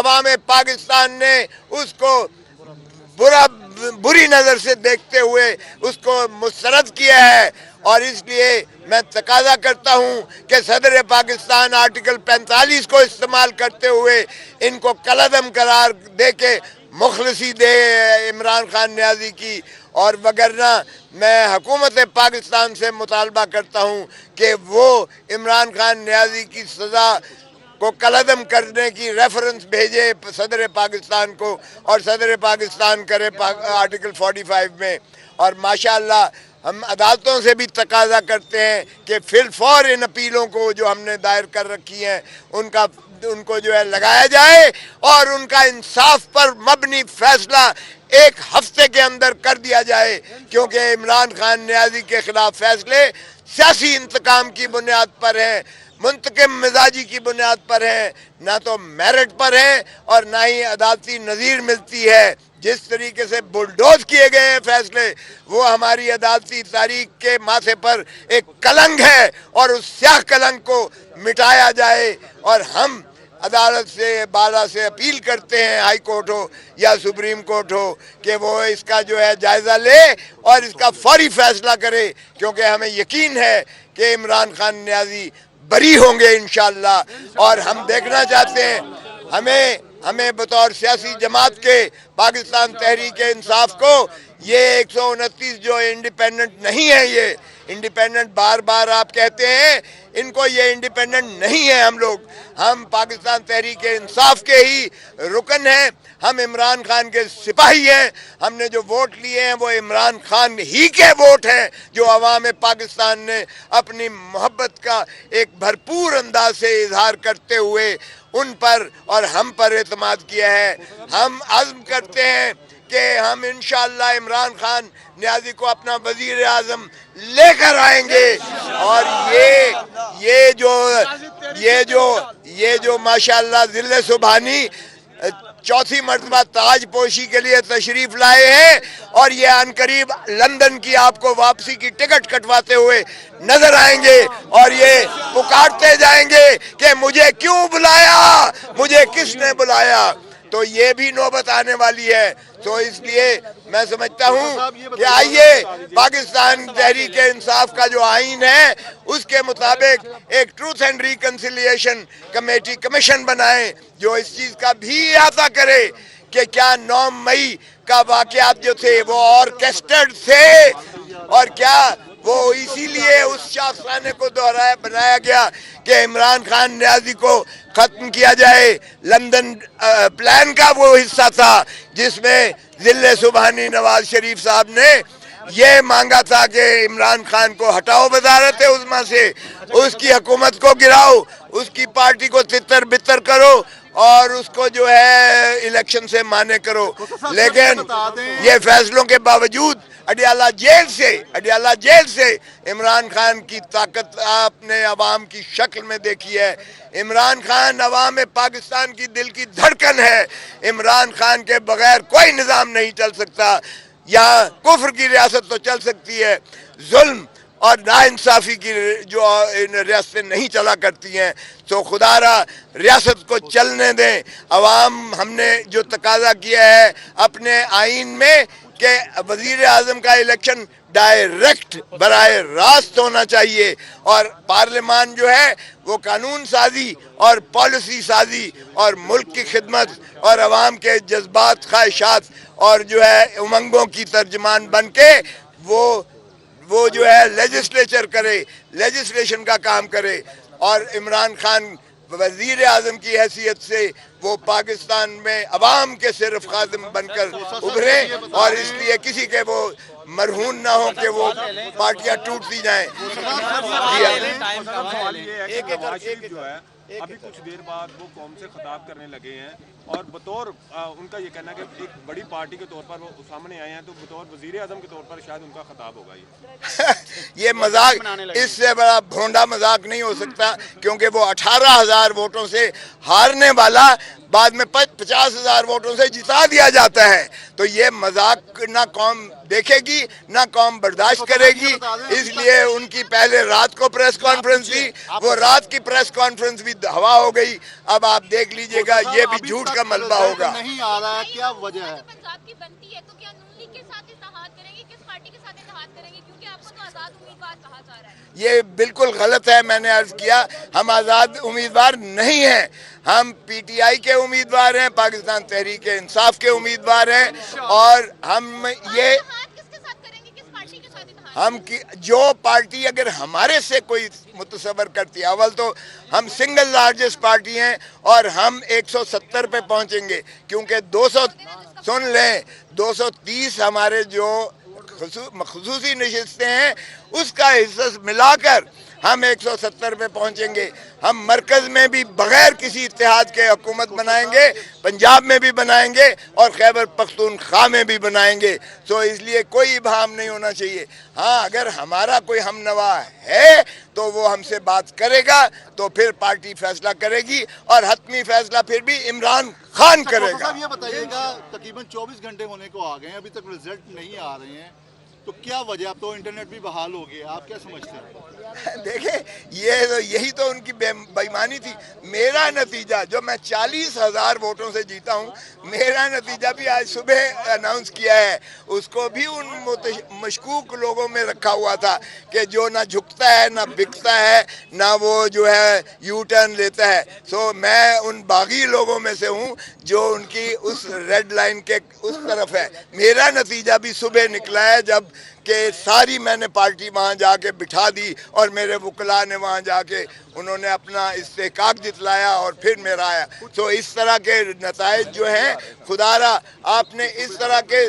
عوام پاکستان نے اس کو بری نظر سے دیکھتے ہوئے اس کو مسترد کیا ہے، اور اس لیے میں تقاضا کرتا ہوں کہ صدر پاکستان آرٹیکل 45 کو استعمال کرتے ہوئے ان کو کالعدم قرار دے کے مخلصی دے عمران خان نیازی کی، اور وگرنہ میں حکومت پاکستان سے مطالبہ کرتا ہوں کہ وہ عمران خان نیازی کی سزا کو کالعدم کرنے کی ریفرنس بھیجے صدر پاکستان کو، اور صدر پاکستان کرے آرٹیکل 45 میں۔ اور ماشاءاللہ ہم عدالتوں سے بھی تقاضا کرتے ہیں کہ فی الفور ان اپیلوں کو جو ہم نے دائر کر رکھی ہیں ان کو جو ہے لگایا جائے، اور ان کا انصاف پر مبنی فیصلہ ایک ہفتے کے اندر کر دیا جائے، کیونکہ عمران خان نیازی کے خلاف فیصلے سیاسی انتقام کی بنیاد پر ہیں، منتقم مزاجی کی بنیاد پر ہیں، نہ تو میرٹ پر ہیں اور نہ ہی عدالتی نظیر ملتی ہے۔ جس طریقے سے بلڈوز کیے گئے ہیں فیصلے، وہ ہماری عدالتی تاریخ کے ماتھے پر ایک کلنک ہے، اور اس سیاہ کلنک کو مٹایا جائے، اور ہم عدالت سے بالا سے اپیل کرتے ہیں، ہائی کورٹ ہو یا سپریم کورٹ ہو، کہ وہ اس کا جو ہے جائزہ لے اور اس کا فوری فیصلہ کرے، کیونکہ ہمیں یقین ہے کہ عمران خان نیازی بری ہوں گے انشاءاللہ۔ اور ہم دیکھنا چاہتے ہیں، ہمیں بطور سیاسی جماعت کے پاکستان تحریک انصاف کو یہ 129 جو انڈیپینڈنٹ نہیں ہے، یہ انڈیپینڈنٹ بار بار آپ کہتے ہیں، ان کو یہ انڈیپینڈنٹ نہیں ہے۔ ہم پاکستان تحریک انصاف کے ہی رکن ہیں، ہم عمران خان کے سپاہی ہیں، ہم نے جو ووٹ لیے ہیں وہ عمران خان ہی کے ووٹ ہیں، جو عوام پاکستان نے اپنی محبت کا ایک بھرپور انداز سے اظہار کرتے ہوئے ان پر اور ہم پر اعتماد کیا ہے۔ ہم عزم کرتے ہیں کہ ہم انشاءاللہ عمران خان نیازی کو اپنا وزیر اعظم لے کر آئیں گے، اور یہ جو ماشاءاللہ ذل سبحانی چوتھی مرتبہ تاج پوشی کے لیے تشریف لائے ہیں، اور یہ عنقریب لندن کی آپ کو واپسی کی ٹکٹ کٹواتے ہوئے نظر آئیں گے، اور یہ پکارتے جائیں گے کہ مجھے کیوں بلایا، مجھے کس نے بلایا۔ تو یہ بھی نوبت آنے والی ہے۔ تو اس لیے میں سمجھتا ہوں کہ آئیے پاکستان تحریک انصاف کا جو آئین ہے اس کے مطابق ایک ٹروتھ اینڈ ریکنسیلیشن کمیشن بنائیں، جو اس چیز کا بھی احاطہ کرے کہ کیا 9 مئی کا واقعات جو تھے وہ آرکیسٹرڈ تھے، اور کیا وہ اسی لیے اس شاخسانے کو بنایا گیا کہ عمران خان نیازی کو ختم کیا جائے۔ لندن پلان کا وہ حصہ تھا جس میں ذل سبحانی نواز شریف صاحب نے یہ مانگا تھا کہ عمران خان کو ہٹاؤ وزارت عظمیٰ سے، اس کی حکومت کو گراؤ، اس کی پارٹی کو تتر بتر کرو، اور اس کو جو ہے الیکشن سے مانے کرو۔ لیکن یہ فیصلوں کے باوجود اڈیالہ جیل سے عمران خان کی طاقت آپ نے عوام کی شکل میں دیکھی ہے۔ عمران خان عوام پاکستان کی دل کی دھڑکن ہے۔ عمران خان کے بغیر کوئی نظام نہیں چل سکتا۔ یہاں کفر کی ریاست تو چل سکتی ہے، ظلم اور ناانصافی کی جو ریاستیں نہیں چلا کرتی ہیں، تو خدا را ریاست کو چلنے دیں۔ عوام ہم نے جو تقاضا کیا ہے اپنے آئین میں کہ وزیر اعظم کا الیکشن ڈائریکٹ براہ راست ہونا چاہیے، اور پارلیمان جو ہے وہ قانون سازی اور پالیسی سازی اور ملک کی خدمت اور عوام کے جذبات، خواہشات اور جو ہے امنگوں کی ترجمان بن کے وہ جو ہے لیجسلیچر کرے، لیجسلیشن کا کام کرے، اور عمران خان وزیر اعظم کی حیثیت سے وہ پاکستان میں عوام کے صرف خادم بن کر ابھریں، اور اس لیے کسی کے وہ مرہون نہ ہو کہ وہ پارٹیاں ٹوٹتی جائیں۔ ابھی کچھ دیر بعد وہ قوم سے خطاب کرنے لگے ہیں، اور بطور ان کا یہ کہنا ہے کہ ایک بڑی پارٹی کے طور پر وہ سامنے آئے ہیں، تو بطور وزیر اعظم کے طور پر شاید ان کا خطاب ہوگا۔ یہ مذاق، اس سے بڑا بھونڈا مذاق نہیں ہو سکتا، کیونکہ وہ 18,000 ووٹوں سے ہارنے والا بعد میں 50,000 ووٹوں سے جتا دیا جاتا ہے۔ تو یہ مذاق نہ قوم دیکھے گی نہ قوم برداشت کرے گی، اس لیے ان کی پہلے رات کو پریس کانفرنس تھی، وہ رات کی پریس کانفرنس بھی ہوا ہو گئی۔ اب آپ دیکھ لیجئے گا، یہ بھی جھوٹ کا का मलबा होगा। नहीं आ रहा है, क्या वजह है? पंजाब की बनती है तो क्या नून लीग के साथ इत्तेहाद करेंगे, किस पार्टी के साथ इत्तेहाद करेंगे, क्योंकि आपको तो आजाद उम्मीदवार कहा जा रहा है? ये बिल्कुल गलत है। मैंने अर्ज किया हम आज़ाद उम्मीदवार नहीं हैं, हम पीटीआई के उम्मीदवार हैं, पाकिस्तान तहरीक इंसाफ के उम्मीदवार हैं। और हम ये इत्तेहाद किसके साथ करेंगे, किस पार्टी के साथ इत्तेहाद? हम की जो पार्टी अगर हमारे से कोई मुतसवर करती है, अव्वल तो हम सिंगल लार्जेस्ट पार्टी हैं और हम 170 पे पहुंचेंगे, क्योंकि 200 सुन लें 230 हमारे जो खसूसी नशिस्तें हैं उसका हिस्सा मिलाकर हम 170 पे पहुंचेंगे। हम मरकज में भी बगैर किसी इत्तेहाद के हुकूमत बनाएंगे, पंजाब में भी बनाएंगे और खैबर पख्तूनख्वा में भी बनाएंगे। तो इसलिए कोई इबहम नहीं होना चाहिए। हाँ, अगर हमारा कोई हमनवा है तो वो हमसे बात करेगा, तो फिर पार्टी फैसला करेगी और हतमी फैसला फिर भी इमरान खान करेगा। साहब ये बताइएगा, तकरीबन 24 घंटे होने को आ गए हैं, अभी तक रिजल्ट नहीं आ रहे हैं, तो क्या वजह? अब तो इंटरनेट भी बहाल हो गया, आप क्या समझते हैं? देखें, यही तो उनकी बेईमानी थी। मेरा नतीजा जो मैं 40,000 वोटों से जीता हूँ, मेरा नतीजा भी आज सुबह अनाउंस किया है। उसको भी उन मशकूक लोगों में रखा हुआ था कि जो ना झुकता है, ना बिकता है, ना वो जो है यू टर्न लेता है। सो मैं उन बागी लोगों में से हूँ जो उनकी उस रेड लाइन के उस तरफ है। मेरा नतीजा भी सुबह निकला है, जब कि सारी मैंने पार्टी वहाँ जाके बिठा दी और मेरे वकला ने वहाँ जाके उन्होंने अपना इस्तेकाक जितलाया और फिर मेरा आया। तो इस तरह के नताइज जो हैं, खुदारा आपने इस तरह के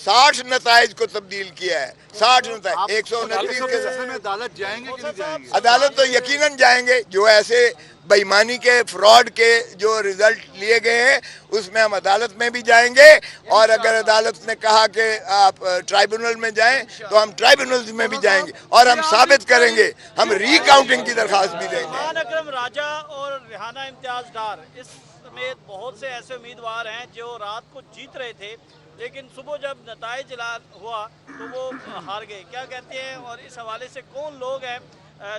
60 नताइज को तब्दील किया है। 60 नताइज 129 के साथ में अदालत जाएंगे कि नहीं जाएंगे? अदालत तो यकीनन जाएंगे। जो ऐसे बेईमानी के, फ्रॉड के जो रिजल्ट लिए गए हैं उसमें हम अदालत में भी जाएंगे, और अगर अदालत ने कहा कि आप ट्राइब्यूनल में जाएं तो हम ट्राइब्यूनल में भी जाएंगे और हम साबित करेंगे, हम रिकाउंटिंग की दरख्वास्त भी देंगे। खान अकरम राजा और रेहाना इम्तियाज डार इस समेत बहुत से ऐसे उम्मीदवार हैं जो रात को जीत रहे थे, लेकिन सुबह जब नताइज ऐलान हुआ तो वो हार गए। क्या कहते हैं, और इस हवाले से कौन लोग हैं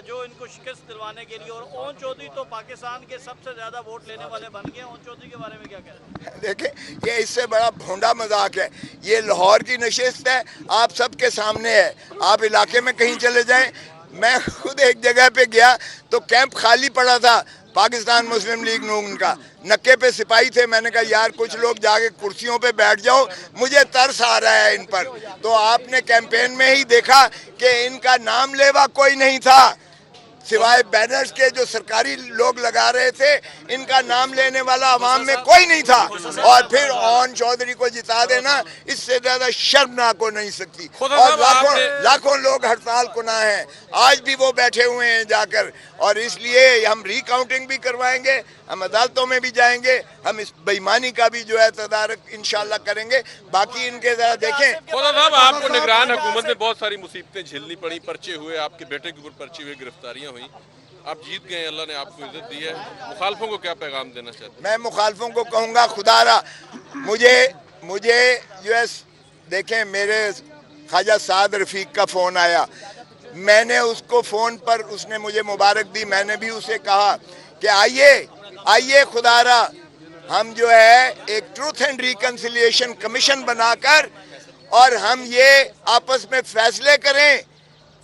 जो इनको शिकस्त दिलवाने के लिए? और ओन चौधरी तो पाकिस्तान के सबसे ज़्यादा वोट लेने वाले बन गए। ओन चौधरी के बारे में क्या कहते हैं? देखें, ये इससे बड़ा भोंडा मजाक है। ये लाहौर की नशिस्त है, आप सबके सामने है। आप इलाके में कहीं चले जाएं, मैं खुद एक जगह पे गया तो कैंप खाली पड़ा था, पाकिस्तान मुस्लिम लीग नून का, नक्के पे सिपाही थे। मैंने कहा यार कुछ लोग जाके कुर्सियों पे बैठ जाओ, मुझे तरस आ रहा है इन पर। तो आपने कैंपेन में ही देखा कि इनका नाम लेवा कोई नहीं था, सिवाय बैनर्स के जो सरकारी लोग लगा रहे थे, इनका नाम लेने वाला अवाम में कोई नहीं था। और फिर ओन चौधरी को जिता देना, इससे ज्यादा शर्मनाक हो नहीं सकती। और लाखों लोग हड़ताल कुना हैं, आज भी वो बैठे हुए हैं जाकर। और इसलिए हम रिकाउंटिंग भी करवाएंगे, हम अदालतों में भी जाएंगे, हम इस बेईमानी का भी जो है तदारक इंशाल्लाह करेंगे। बाकी इनके जरा देखें। खुदा साहब, आपको निगरान हुकूमत में बहुत सारी मुसीबतें झेलनी पड़ी, पर्चे हुए, आपके बेटे के ऊपर पर्चे हुए, गिरफ्तारियां हुई, आप जीत गए, अल्लाह ने आपको इज्जत दी है। मुखालफों को क्या पैगाम देना चाहते हैं? मैं मुखालफों को कहूँगा, खुदारा मुझे जो है देखें, मेरे ख्वाजा साद रफीक का फ़ोन आया, मैंने उसको फ़ोन पर, उसने मुझे मुबारक दी, मैंने भी उसे कहा कि आइए खुदारा, हम जो है एक ट्रूथ एंड रिकन्सिलिएशन कमीशन बनाकर और हम ये आपस में फैसले करें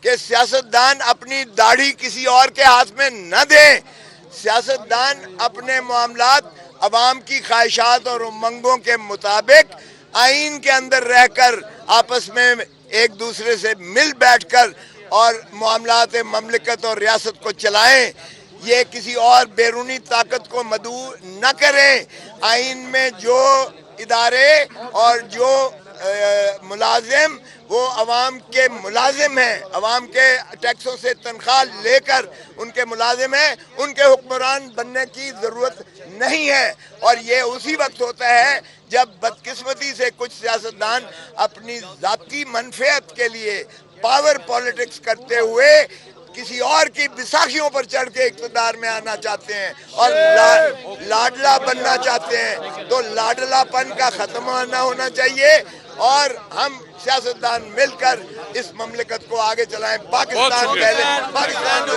कि सियासतदान अपनी दाढ़ी किसी और के हाथ में न दें। सियासतदान अपने मामलात अवाम की ख्वाहिशात और उमंगों के मुताबिक आइन के अंदर रहकर आपस में एक दूसरे से मिल बैठकर और मामलात ममलिकत और रियासत को चलाएं। ये किसी और बैरूनी ताकत को मदऊ न करें। आइन में जो इदारे और जो मुलाजिम वो अवाम के मुलाजिम हैं, अवाम के टैक्सों से तनख्वाह लेकर उनके मुलाजिम हैं, उनके हुक्मरान बनने की ज़रूरत नहीं है। और ये उसी वक्त होता है जब बदकिस्मती से कुछ सियासतदान अपनी ज़ाती मनफियत के लिए पावर पॉलिटिक्स करते हुए किसी और की बिसाखियों पर चढ़ के इक़्तिदार में आना चाहते हैं और लाडला बनना चाहते हैं। तो लाडलापन का ख़त्म न होना चाहिए और हम सियासतदान मिलकर इस ममलिकत को आगे चलाएं। पाकिस्तान पहले, पाकिस्तान